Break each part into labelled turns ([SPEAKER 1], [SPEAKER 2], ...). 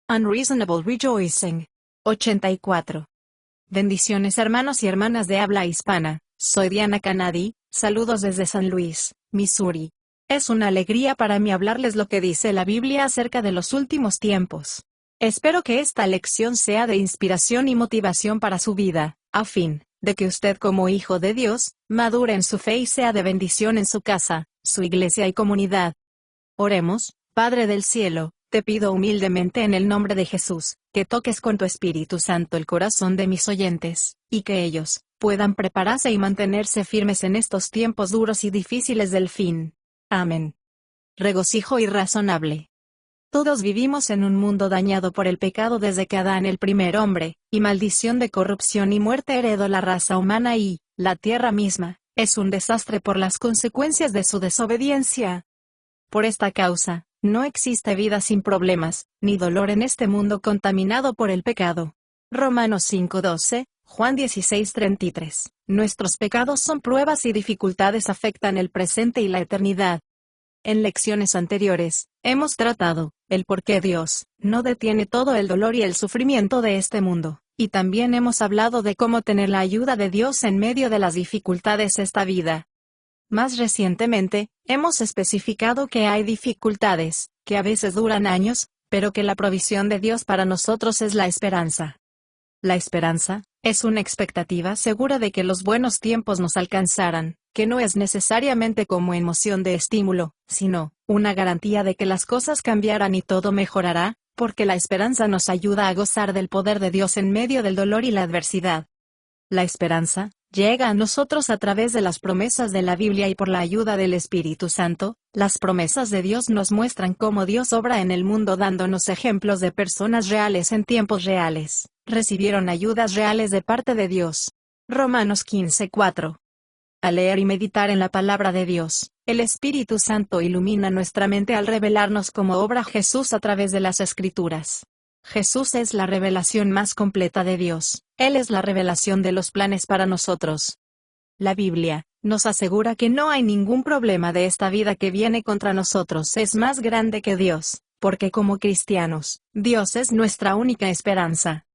[SPEAKER 1] Unreasonable rejoicing. 84. Bendiciones hermanos y hermanas de habla hispana, soy Diana Canadi, saludos desde San Luis, Missouri. Es una alegría para mí hablarles lo que dice la Biblia acerca de los últimos tiempos. Espero que esta lección sea de inspiración y motivación para su vida, a fin de que usted como hijo de Dios, madure en su fe y sea de bendición en su casa, su iglesia y comunidad. Oremos. Padre del cielo, te pido humildemente en el nombre de Jesús, que toques con tu Espíritu Santo el corazón de mis oyentes, y que ellos puedan prepararse y mantenerse firmes en estos tiempos duros y difíciles del fin. Amén. Regocijo irrazonable. Todos vivimos en un mundo dañado por el pecado desde que Adán el primer hombre, y maldición de corrupción y muerte heredó la raza humana y, la tierra misma, es un desastre por las consecuencias de su desobediencia. Por esta causa, no existe vida sin problemas, ni dolor en este mundo contaminado por el pecado. Romanos 5:12, Juan 16:33. Nuestros pecados son pruebas y dificultades afectan el presente y la eternidad. En lecciones anteriores, hemos tratado el por qué Dios no detiene todo el dolor y el sufrimiento de este mundo, y también hemos hablado de cómo tener la ayuda de Dios en medio de las dificultades de esta vida. Más recientemente, hemos especificado que hay dificultades, que a veces duran años, pero que la provisión de Dios para nosotros es la esperanza. La esperanza es una expectativa segura de que los buenos tiempos nos alcanzarán, que no es necesariamente como emoción de estímulo, sino una garantía de que las cosas cambiarán y todo mejorará, porque la esperanza nos ayuda a gozar del poder de Dios en medio del dolor y la adversidad. La esperanza llega a nosotros a través de las promesas de la Biblia y por la ayuda del Espíritu Santo. Las promesas de Dios nos muestran cómo Dios obra en el mundo dándonos ejemplos de personas reales en tiempos reales. Recibieron ayudas reales de parte de Dios. Romanos 15:4. Al leer y meditar en la palabra de Dios, el Espíritu Santo ilumina nuestra mente al revelarnos cómo obra Jesús a través de las Escrituras. Jesús es la revelación más completa de Dios. Él es la revelación de los planes para nosotros. La Biblia nos asegura que no hay ningún problema de esta vida que viene contra nosotros es más grande que Dios, porque como cristianos, Dios es nuestra única esperanza.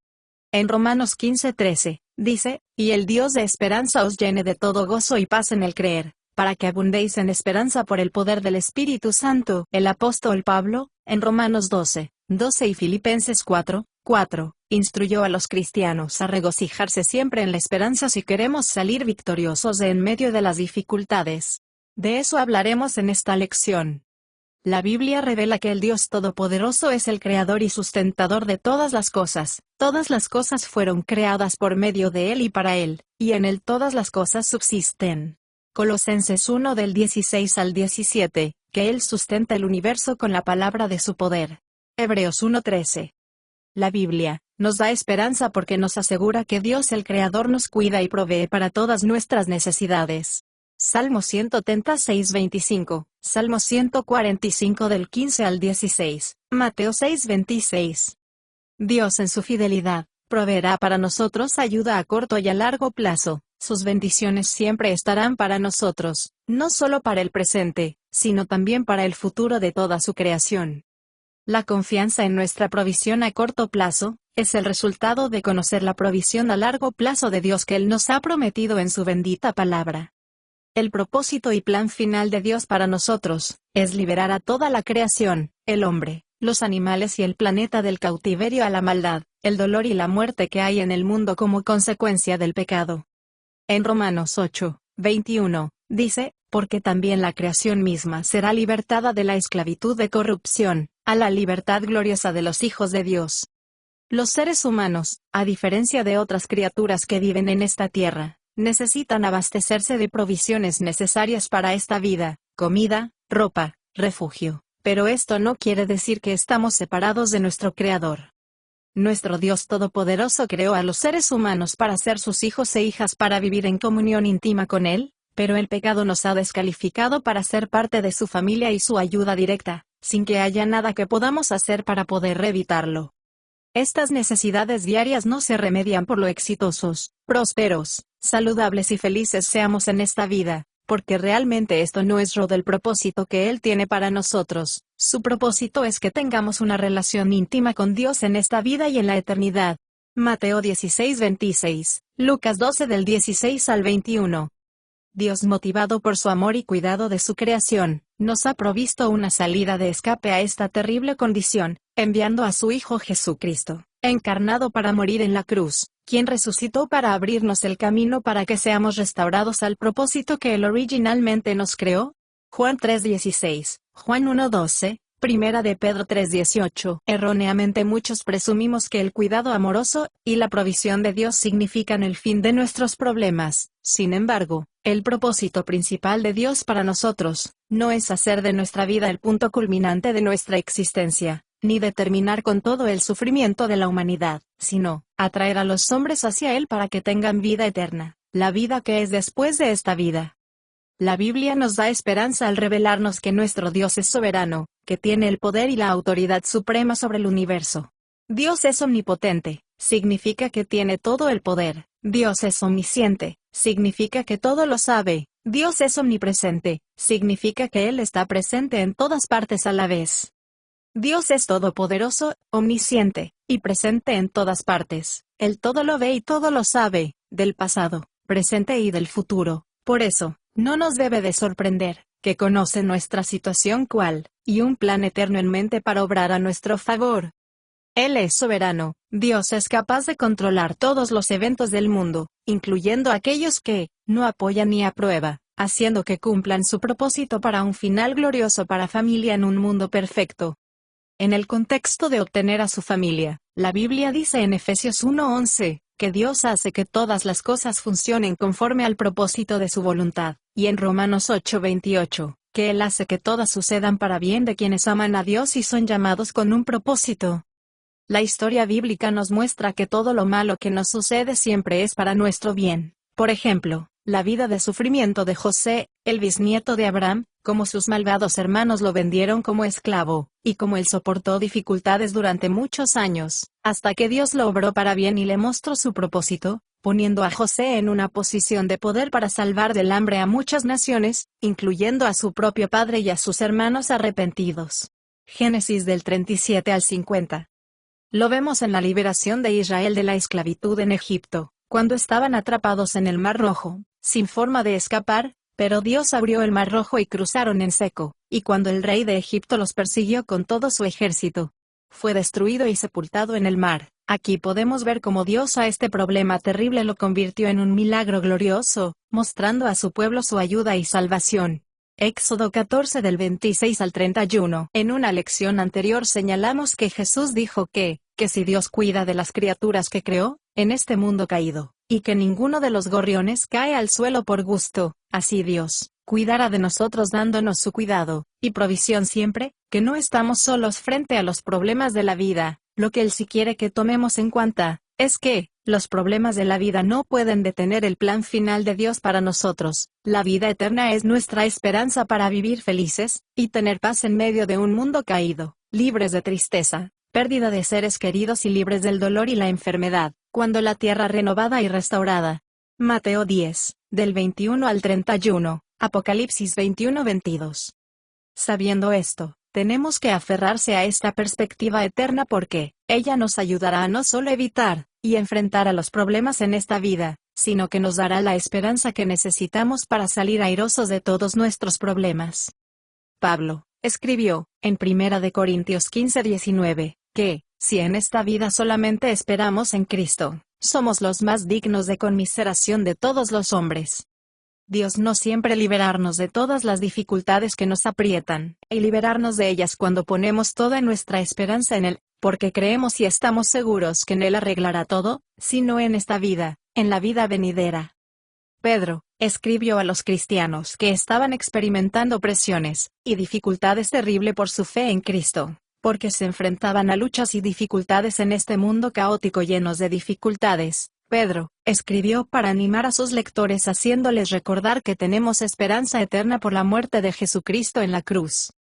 [SPEAKER 1] En Romanos 15:13, dice, y el Dios de esperanza os llene de todo gozo y paz en el creer, para que abundéis en esperanza por el poder del Espíritu Santo. El apóstol Pablo, en Romanos 12:12 y Filipenses 4:4, instruyó a los cristianos a regocijarse siempre en la esperanza si queremos salir victoriosos en medio de las dificultades. De eso hablaremos en esta lección. La Biblia revela que el Dios Todopoderoso es el creador y sustentador de todas las cosas. Todas las cosas fueron creadas por medio de Él y para Él, y en Él todas las cosas subsisten. Colosenses 1 del 16 al 17, que Él sustenta el universo con la palabra de su poder. Hebreos 1:13. La Biblia nos da esperanza porque nos asegura que Dios el Creador nos cuida y provee para todas nuestras necesidades. Salmo 136:25, Salmo 145 del 15 al 16, Mateo 6:26. Dios en su fidelidad proveerá para nosotros ayuda a corto y a largo plazo. Sus bendiciones siempre estarán para nosotros, no solo para el presente, sino también para el futuro de toda su creación. La confianza en nuestra provisión a corto plazo es el resultado de conocer la provisión a largo plazo de Dios que Él nos ha prometido en su bendita palabra. El propósito y plan final de Dios para nosotros es liberar a toda la creación, el hombre, los animales y el planeta del cautiverio a la maldad, el dolor y la muerte que hay en el mundo como consecuencia del pecado. En Romanos 8:21, dice, porque también la creación misma será libertada de la esclavitud de corrupción, a la libertad gloriosa de los hijos de Dios. Los seres humanos, a diferencia de otras criaturas que viven en esta tierra, necesitan abastecerse de provisiones necesarias para esta vida, comida, ropa, refugio, pero esto no quiere decir que estamos separados de nuestro Creador. Nuestro Dios Todopoderoso creó a los seres humanos para ser sus hijos e hijas para vivir en comunión íntima con Él, pero el pecado nos ha descalificado para ser parte de su familia y su ayuda directa, sin que haya nada que podamos hacer para poder evitarlo. Estas necesidades diarias no se remedian por lo exitosos, prósperos, saludables y felices seamos en esta vida, porque realmente esto no es del propósito que Él tiene para nosotros. Su propósito es que tengamos una relación íntima con Dios en esta vida y en la eternidad. Mateo 16:26, Lucas 12 del 16 al 21. Dios, motivado por su amor y cuidado de su creación, nos ha provisto una salida de escape a esta terrible condición, enviando a su Hijo Jesucristo, encarnado para morir en la cruz, quien resucitó para abrirnos el camino para que seamos restaurados al propósito que Él originalmente nos creó. Juan 3:16, Juan 1:12, Primera de Pedro 3:18. Erróneamente muchos presumimos que el cuidado amoroso y la provisión de Dios significan el fin de nuestros problemas. Sin embargo, el propósito principal de Dios para nosotros no es hacer de nuestra vida el punto culminante de nuestra existencia, ni de terminar con todo el sufrimiento de la humanidad, sino atraer a los hombres hacia Él para que tengan vida eterna, la vida que es después de esta vida. La Biblia nos da esperanza al revelarnos que nuestro Dios es soberano, que tiene el poder y la autoridad suprema sobre el universo. Dios es omnipotente, significa que tiene todo el poder. Dios es omnisciente, significa que todo lo sabe. Dios es omnipresente, significa que Él está presente en todas partes a la vez. Dios es todopoderoso, omnisciente, y presente en todas partes. Él todo lo ve y todo lo sabe, del pasado, presente y del futuro. Por eso, no nos debe de sorprender, que conoce nuestra situación actual, y un plan eterno en mente para obrar a nuestro favor. Él es soberano, Dios es capaz de controlar todos los eventos del mundo, incluyendo aquellos que no apoyan ni aprueba, haciendo que cumplan su propósito para un final glorioso para familia en un mundo perfecto. En el contexto de obtener a su familia, la Biblia dice en Efesios 1:11, que Dios hace que todas las cosas funcionen conforme al propósito de su voluntad, y en Romanos 8:28, que Él hace que todas sucedan para bien de quienes aman a Dios y son llamados con un propósito. La historia bíblica nos muestra que todo lo malo que nos sucede siempre es para nuestro bien. Por ejemplo, la vida de sufrimiento de José, el bisnieto de Abraham, como sus malvados hermanos lo vendieron como esclavo, y como él soportó dificultades durante muchos años, hasta que Dios lo obró para bien y le mostró su propósito, poniendo a José en una posición de poder para salvar del hambre a muchas naciones, incluyendo a su propio padre y a sus hermanos arrepentidos. Génesis del 37 al 50. Lo vemos en la liberación de Israel de la esclavitud en Egipto, cuando estaban atrapados en el Mar Rojo, sin forma de escapar, pero Dios abrió el Mar Rojo y cruzaron en seco, y cuando el rey de Egipto los persiguió con todo su ejército, fue destruido y sepultado en el mar. Aquí podemos ver cómo Dios a este problema terrible lo convirtió en un milagro glorioso, mostrando a su pueblo su ayuda y salvación. Éxodo 14 del 26 al 31. En una lección anterior señalamos que Jesús dijo que si Dios cuida de las criaturas que creó, en este mundo caído, y que ninguno de los gorriones cae al suelo por gusto, así Dios cuidará de nosotros dándonos su cuidado y provisión siempre, que no estamos solos frente a los problemas de la vida. Lo que Él sí quiere que tomemos en cuenta, es que los problemas de la vida no pueden detener el plan final de Dios para nosotros. La vida eterna es nuestra esperanza para vivir felices, y tener paz en medio de un mundo caído, libres de tristeza, pérdida de seres queridos y libres del dolor y la enfermedad, cuando la tierra renovada y restaurada. Mateo 10, del 21 al 31, Apocalipsis 21-22. Sabiendo esto, tenemos que aferrarse a esta perspectiva eterna porque ella nos ayudará a no solo evitar y enfrentar a los problemas en esta vida, sino que nos dará la esperanza que necesitamos para salir airosos de todos nuestros problemas. Pablo escribió, en 1 Corintios 15:19, que, si en esta vida solamente esperamos en Cristo, somos los más dignos de conmiseración de todos los hombres. Dios no siempre liberarnos de todas las dificultades que nos aprietan, y liberarnos de ellas cuando ponemos toda nuestra esperanza en Él, porque creemos y estamos seguros que en Él arreglará todo, si no en esta vida, en la vida venidera. Pedro escribió a los cristianos que estaban experimentando presiones y dificultades terribles por su fe en Cristo, porque se enfrentaban a luchas y dificultades en este mundo caótico llenos de dificultades. Pedro escribió para animar a sus lectores haciéndoles recordar que tenemos esperanza eterna por la muerte de Jesucristo en la cruz.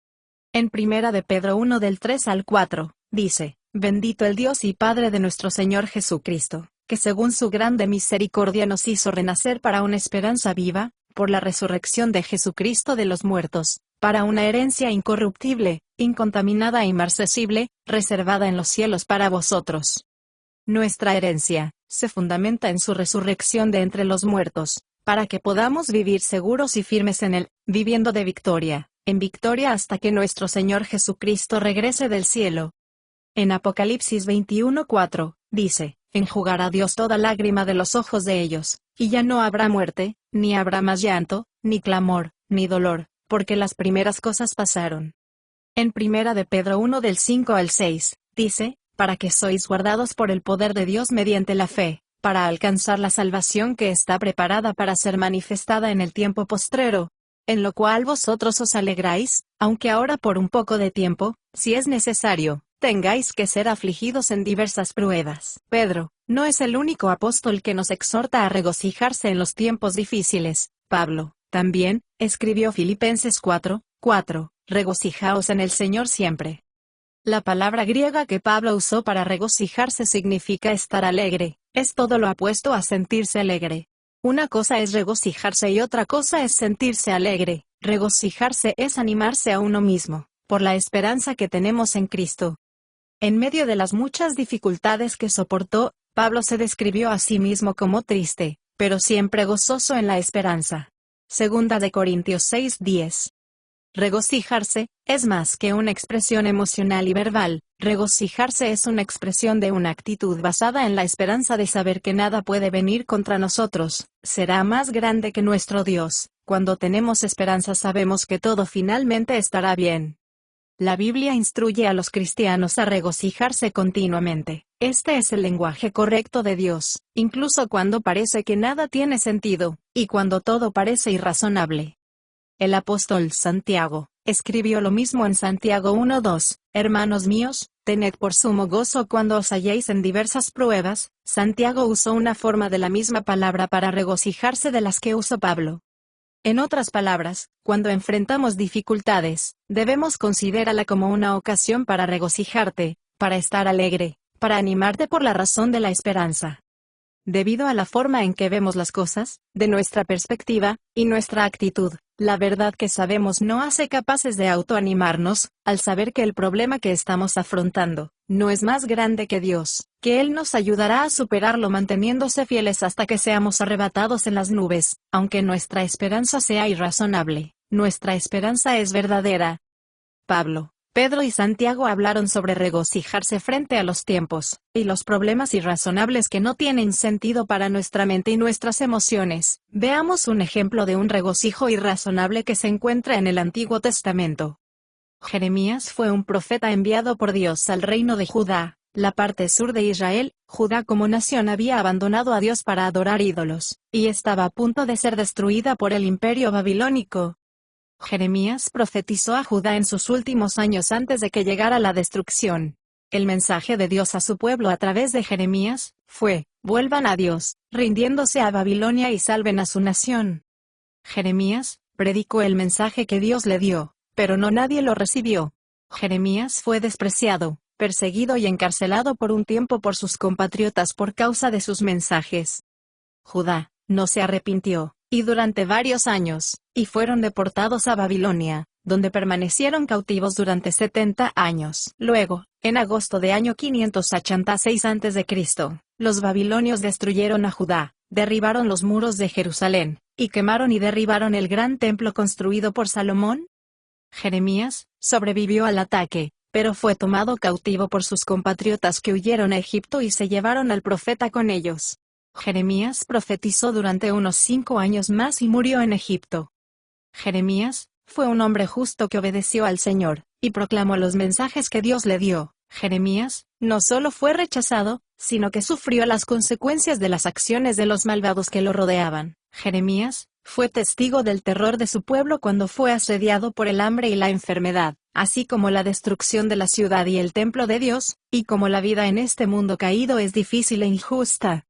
[SPEAKER 1] En 1 de Pedro 1 del 3 al 4, dice, «Bendito el Dios y Padre de nuestro Señor Jesucristo, que según su grande misericordia nos hizo renacer para una esperanza viva, por la resurrección de Jesucristo de los muertos, para una herencia incorruptible, incontaminada e inmarcesible, reservada en los cielos para vosotros. Nuestra herencia se fundamenta en su resurrección de entre los muertos, para que podamos vivir seguros y firmes en él, viviendo de victoria en victoria hasta que nuestro Señor Jesucristo regrese del cielo. En Apocalipsis 21:4, dice, enjugará Dios toda lágrima de los ojos de ellos, y ya no habrá muerte, ni habrá más llanto, ni clamor, ni dolor, porque las primeras cosas pasaron. En 1 de Pedro 1 del 5 al 6, dice, para que sois guardados por el poder de Dios mediante la fe, para alcanzar la salvación que está preparada para ser manifestada en el tiempo postrero, en lo cual vosotros os alegráis, aunque ahora por un poco de tiempo, si es necesario, tengáis que ser afligidos en diversas pruebas. Pedro no es el único apóstol que nos exhorta a regocijarse en los tiempos difíciles. Pablo también escribió Filipenses 4:4, regocijaos en el Señor siempre. La palabra griega que Pablo usó para regocijarse significa estar alegre, es todo lo opuesto a sentirse alegre. Una cosa es regocijarse y otra cosa es sentirse alegre. Regocijarse es animarse a uno mismo, por la esperanza que tenemos en Cristo. En medio de las muchas dificultades que soportó, Pablo se describió a sí mismo como triste, pero siempre gozoso en la esperanza. Segunda de Corintios 6:10. Regocijarse es más que una expresión emocional y verbal. Regocijarse es una expresión de una actitud basada en la esperanza de saber que nada puede venir contra nosotros, será más grande que nuestro Dios. Cuando tenemos esperanza sabemos que todo finalmente estará bien. La Biblia instruye a los cristianos a regocijarse continuamente. Este es el lenguaje correcto de Dios, incluso cuando parece que nada tiene sentido, y cuando todo parece irrazonable. El apóstol Santiago escribió lo mismo en Santiago 1:2, hermanos míos, tened por sumo gozo cuando os halléis en diversas pruebas. Santiago usó una forma de la misma palabra para regocijarse de las que usó Pablo. En otras palabras, cuando enfrentamos dificultades, debemos considerarla como una ocasión para regocijarte, para estar alegre, para animarte por la razón de la esperanza. Debido a la forma en que vemos las cosas, de nuestra perspectiva, y nuestra actitud, la verdad que sabemos no hace capaces de autoanimarnos, al saber que el problema que estamos afrontando, no es más grande que Dios, que Él nos ayudará a superarlo manteniéndose fieles hasta que seamos arrebatados en las nubes, aunque nuestra esperanza sea irrazonable, nuestra esperanza es verdadera. Pablo, Pedro y Santiago hablaron sobre regocijarse frente a los tiempos y los problemas irrazonables que no tienen sentido para nuestra mente y nuestras emociones. Veamos un ejemplo de un regocijo irrazonable que se encuentra en el Antiguo Testamento. Jeremías fue un profeta enviado por Dios al reino de Judá, la parte sur de Israel. Judá como nación había abandonado a Dios para adorar ídolos, y estaba a punto de ser destruida por el imperio babilónico. Jeremías profetizó a Judá en sus últimos años antes de que llegara la destrucción. El mensaje de Dios a su pueblo a través de Jeremías fue: vuelvan a Dios, rindiéndose a Babilonia y salven a su nación. Jeremías predicó el mensaje que Dios le dio, pero no nadie lo recibió. Jeremías fue despreciado, perseguido y encarcelado por un tiempo por sus compatriotas por causa de sus mensajes. Judá no se arrepintió, y durante varios años, y fueron deportados a Babilonia, donde permanecieron cautivos durante 70 años. Luego, en agosto de año 586 a.C., los babilonios destruyeron a Judá, derribaron los muros de Jerusalén, y quemaron y derribaron el gran templo construido por Salomón. Jeremías sobrevivió al ataque, pero fue tomado cautivo por sus compatriotas que huyeron a Egipto y se llevaron al profeta con ellos. Jeremías profetizó durante unos 5 años más y murió en Egipto. Jeremías fue un hombre justo que obedeció al Señor, y proclamó los mensajes que Dios le dio. Jeremías no solo fue rechazado, sino que sufrió las consecuencias de las acciones de los malvados que lo rodeaban. Jeremías fue testigo del terror de su pueblo cuando fue asediado por el hambre y la enfermedad, así como la destrucción de la ciudad y el templo de Dios, y como la vida en este mundo caído es difícil e injusta.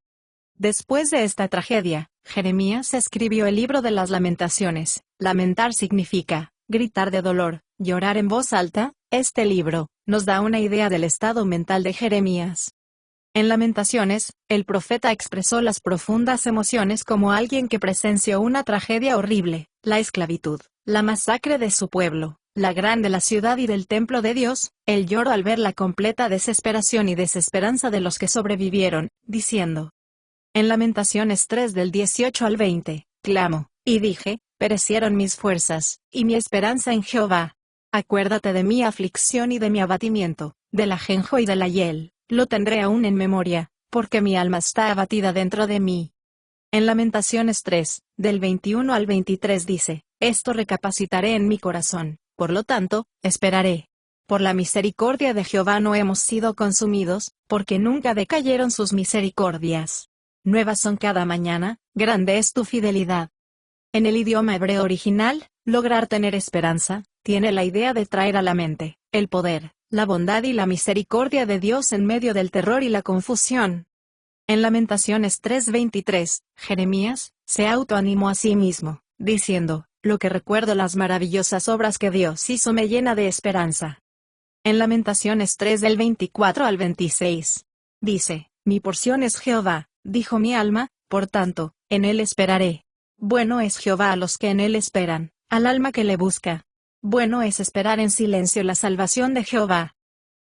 [SPEAKER 1] Después de esta tragedia, Jeremías escribió el libro de las Lamentaciones. Lamentar significa gritar de dolor, llorar en voz alta. Este libro nos da una idea del estado mental de Jeremías. En Lamentaciones, el profeta expresó las profundas emociones como alguien que presenció una tragedia horrible, la esclavitud, la masacre de su pueblo, la gran de la ciudad y del templo de Dios, el lloro al ver la completa desesperación y desesperanza de los que sobrevivieron, diciendo. En Lamentaciones 3 del 18 al 20, clamo, y dije, perecieron mis fuerzas, y mi esperanza en Jehová. Acuérdate de mi aflicción y de mi abatimiento, del ajenjo y de la hiel. Lo tendré aún en memoria, porque mi alma está abatida dentro de mí. En Lamentaciones 3, del 21 al 23 dice, esto recapacitaré en mi corazón, por lo tanto, esperaré. Por la misericordia de Jehová no hemos sido consumidos, porque nunca decayeron sus misericordias. Nuevas son cada mañana, grande es tu fidelidad. En el idioma hebreo original, lograr tener esperanza, tiene la idea de traer a la mente, el poder, la bondad y la misericordia de Dios en medio del terror y la confusión. En Lamentaciones 3:23, Jeremías se autoanimó a sí mismo, diciendo, lo que recuerdo las maravillosas obras que Dios hizo me llena de esperanza. En Lamentaciones 3 del 24 al 26, dice, mi porción es Jehová, dijo mi alma, por tanto, en él esperaré. Bueno es Jehová a los que en él esperan, al alma que le busca. Bueno es esperar en silencio la salvación de Jehová.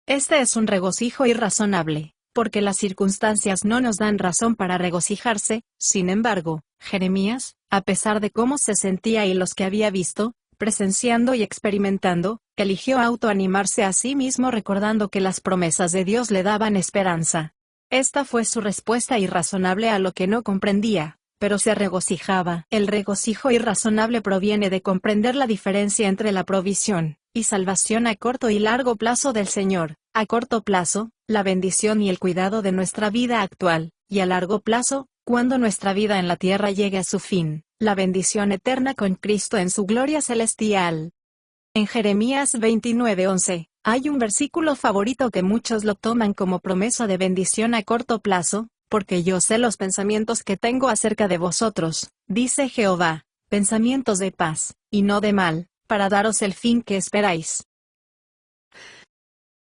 [SPEAKER 1] Este es un regocijo irrazonable, porque las circunstancias no nos dan razón para regocijarse. Sin embargo, Jeremías, a pesar de cómo se sentía y los que había visto, presenciando y experimentando, eligió autoanimarse a sí mismo recordando que las promesas de Dios le daban esperanza. Esta fue su respuesta irrazonable a lo que no comprendía, pero se regocijaba. El regocijo irrazonable proviene de comprender la diferencia entre la provisión y salvación a corto y largo plazo del Señor. A corto plazo, la bendición y el cuidado de nuestra vida actual, y a largo plazo, cuando nuestra vida en la tierra llegue a su fin, la bendición eterna con Cristo en su gloria celestial. En Jeremías 29:11, hay un versículo favorito que muchos lo toman como promesa de bendición a corto plazo, porque yo sé los pensamientos que tengo acerca de vosotros, dice Jehová, pensamientos de paz, y no de mal, para daros el fin que esperáis.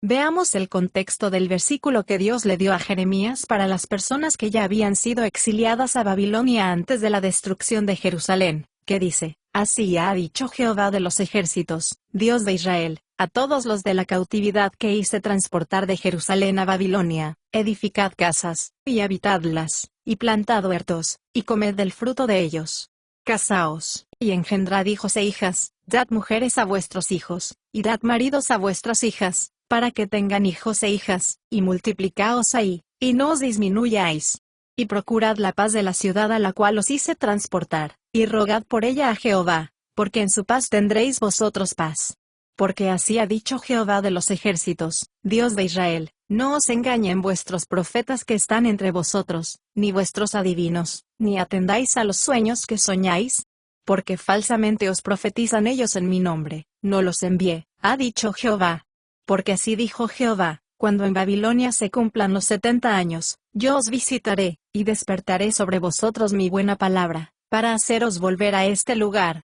[SPEAKER 1] Veamos el contexto del versículo que Dios le dio a Jeremías para las personas que ya habían sido exiliadas a Babilonia antes de la destrucción de Jerusalén, que dice, así ha dicho Jehová de los ejércitos, Dios de Israel, a todos los de la cautividad que hice transportar de Jerusalén a Babilonia, edificad casas, y habitadlas, y plantad huertos, y comed del fruto de ellos. Casaos, y engendrad hijos e hijas, dad mujeres a vuestros hijos, y dad maridos a vuestras hijas, para que tengan hijos e hijas, y multiplicaos ahí, y no os disminuyáis. Y procurad la paz de la ciudad a la cual os hice transportar, y rogad por ella a Jehová, porque en su paz tendréis vosotros paz. Porque así ha dicho Jehová de los ejércitos, Dios de Israel, no os engañen vuestros profetas que están entre vosotros, ni vuestros adivinos, ni atendáis a los sueños que soñáis, porque falsamente os profetizan ellos en mi nombre, no los envié, ha dicho Jehová. Porque así dijo Jehová, cuando en Babilonia se cumplan los 70 años, yo os visitaré, y despertaré sobre vosotros mi buena palabra, para haceros volver a este lugar.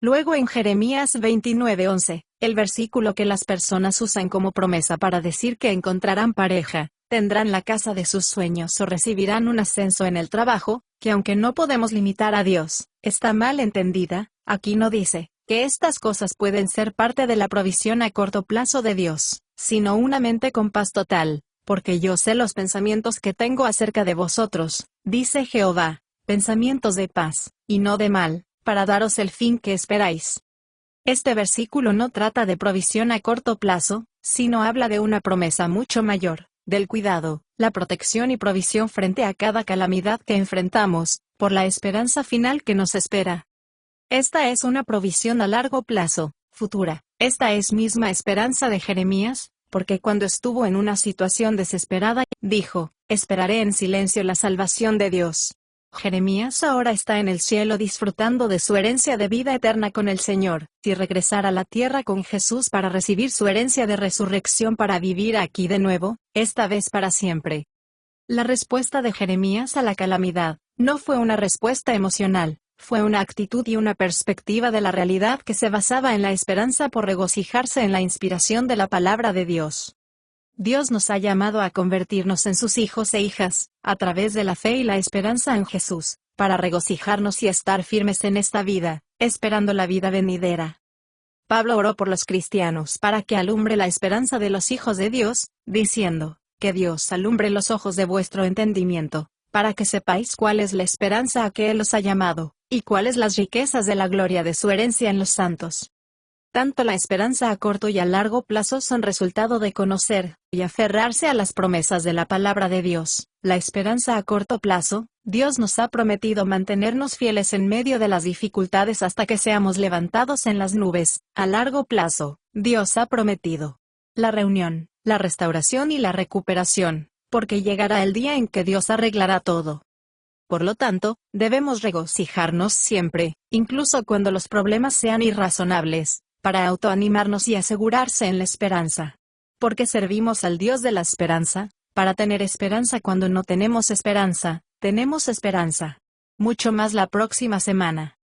[SPEAKER 1] Luego en Jeremías 29:11, el versículo que las personas usan como promesa para decir que encontrarán pareja, tendrán la casa de sus sueños o recibirán un ascenso en el trabajo, que aunque no podemos limitar a Dios, está mal entendida, aquí no dice que estas cosas pueden ser parte de la provisión a corto plazo de Dios, sino una mente con paz total, porque yo sé los pensamientos que tengo acerca de vosotros, dice Jehová, pensamientos de paz, y no de mal, para daros el fin que esperáis. Este versículo no trata de provisión a corto plazo, sino habla de una promesa mucho mayor, del cuidado, la protección y provisión frente a cada calamidad que enfrentamos, por la esperanza final que nos espera. Esta es una provisión a largo plazo, futura. Esta es misma esperanza de Jeremías, porque cuando estuvo en una situación desesperada, dijo, esperaré en silencio la salvación de Dios. Jeremías ahora está en el cielo disfrutando de su herencia de vida eterna con el Señor, y regresar a la tierra con Jesús para recibir su herencia de resurrección para vivir aquí de nuevo, esta vez para siempre. La respuesta de Jeremías a la calamidad, no fue una respuesta emocional. Fue una actitud y una perspectiva de la realidad que se basaba en la esperanza por regocijarse en la inspiración de la palabra de Dios. Dios nos ha llamado a convertirnos en sus hijos e hijas, a través de la fe y la esperanza en Jesús, para regocijarnos y estar firmes en esta vida, esperando la vida venidera. Pablo oró por los cristianos para que alumbre la esperanza de los hijos de Dios, diciendo, que Dios alumbre los ojos de vuestro entendimiento, para que sepáis cuál es la esperanza a que Él os ha llamado, y cuáles las riquezas de la gloria de su herencia en los santos. Tanto la esperanza a corto y a largo plazo son resultado de conocer y aferrarse a las promesas de la palabra de Dios. La esperanza a corto plazo, Dios nos ha prometido mantenernos fieles en medio de las dificultades hasta que seamos levantados en las nubes. A largo plazo, Dios ha prometido la reunión, la restauración y la recuperación, porque llegará el día en que Dios arreglará todo. Por lo tanto, debemos regocijarnos siempre, incluso cuando los problemas sean irrazonables, para autoanimarnos y asegurarse en la esperanza. Porque servimos al Dios de la esperanza, para tener esperanza cuando no tenemos esperanza, tenemos esperanza. Mucho más la próxima semana.